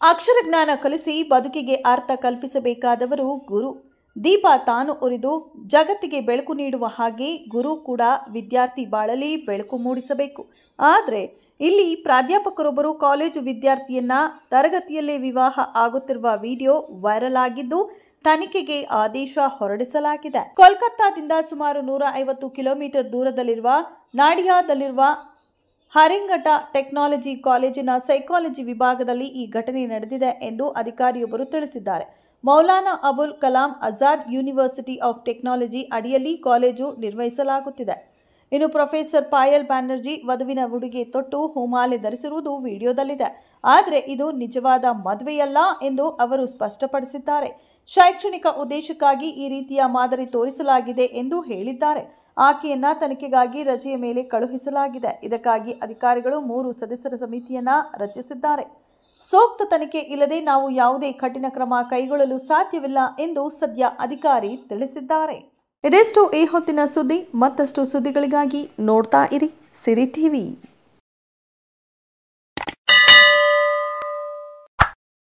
ಅಕ್ಷರ ಜ್ಞಾನ ಕಲಿಸಿ ಬದುಕಿಗೆ ಅರ್ಥ ಕಲ್ಪಿಸಬೇಕಾದವರು ಗುರು. ದೀಪ ತಾನು ಉರಿದು ಜಗತ್ತಿಗೆ ಬೆಳಕು ನೀಡುವ ಹಾಗೆ ಗುರು ಕೂಡ ವಿದ್ಯಾರ್ಥಿ ಬಾಳಲಿ ಬೆಳಕು ಮೂಡಿಸಬೇಕು. ಆದರೆ ಇಲ್ಲಿ ಪ್ರಾಧ್ಯಾಪಕರೊಬ್ಬರು ಕಾಲೇಜು ವಿದ್ಯಾರ್ಥಿಯನ್ನ ತರಗತಿಯಲ್ಲೇ ವಿವಾಹ ಆಗುತ್ತಿರುವ ವಿಡಿಯೋ ವೈರಲ್ ಆಗಿದ್ದು ತನಿಖೆಗೆ ಆದೇಶ ಹೊರಡಿಸಲಾಗಿದೆ. ಕೋಲ್ಕತ್ತಾದಿಂದ ಸುಮಾರು 150 ಕಿಲೋಮೀಟರ್ ದೂರದಲ್ಲಿರುವ ನಾಡಿಯಾದಲ್ಲಿರುವ ಹರಿಂಘಟ ಟೆಕ್ನಾಲಜಿ ಕಾಲೇಜಿನ ಸೈಕಾಲಜಿ ವಿಭಾಗದಲ್ಲಿ ಈ ಘಟನೆ ನಡೆದಿದೆ ಎಂದು ಅಧಿಕಾರಿಯೊಬ್ಬರು ತಿಳಿಸಿದ್ದಾರೆ. Maulana Abul Kalam Azad university of technology ಅಡಿಯಲ್ಲಿ ಕಾಲೇಜು ನಿರ್ವಹಿಸಲಾಗುತ್ತಿದೆ. ಇನ್ನು ಪ್ರೊಫೆಸರ್ ಪಾಯಲ್ ಬ್ಯಾನರ್ಜಿ ವಧುವಿನ ಉಡುಗೆ ತೊಟ್ಟು ಹೂಮಾಲೆ ಧರಿಸಿರುವುದು ವಿಡಿಯೋದಲ್ಲಿದೆ. ಆದರೆ ಇದು ನಿಜವಾದ ಮದುವೆಯಲ್ಲ ಎಂದು ಅವರು ಸ್ಪಷ್ಟಪಡಿಸಿದ್ದಾರೆ. ಶೈಕ್ಷಣಿಕ ಉದ್ದೇಶಕ್ಕಾಗಿ ಈ ರೀತಿಯ ಮಾದರಿ ತೋರಿಸಲಾಗಿದೆ ಎಂದು ಹೇಳಿದ್ದಾರೆ. ಆಕೆಯನ್ನ ತನಿಖೆಗಾಗಿ ರಜೆಯ ಮೇಲೆ ಕಳುಹಿಸಲಾಗಿದೆ. ಇದಕ್ಕಾಗಿ ಅಧಿಕಾರಿಗಳು 3 ಸದಸ್ಯರ ಸಮಿತಿಯನ್ನ ರಚಿಸಿದ್ದಾರೆ. ಸೂಕ್ತ ತನಿಖೆ ಇಲ್ಲದೆ ನಾವು ಯಾವುದೇ ಕಠಿಣ ಕ್ರಮ ಕೈಗೊಳ್ಳಲು ಸಾಧ್ಯವಿಲ್ಲ ಎಂದು ಸದ್ಯ ಅಧಿಕಾರಿ ತಿಳಿಸಿದ್ದಾರೆ. ಇದೆಷ್ಟು ಈ ಹೊತ್ತಿನ ಸುದ್ದಿ. ಮತ್ತಷ್ಟು ಸುದ್ದಿಗಳಿಗಾಗಿ ನೋಡ್ತಾ ಇರಿ ಸಿರಿ ಟಿವಿ.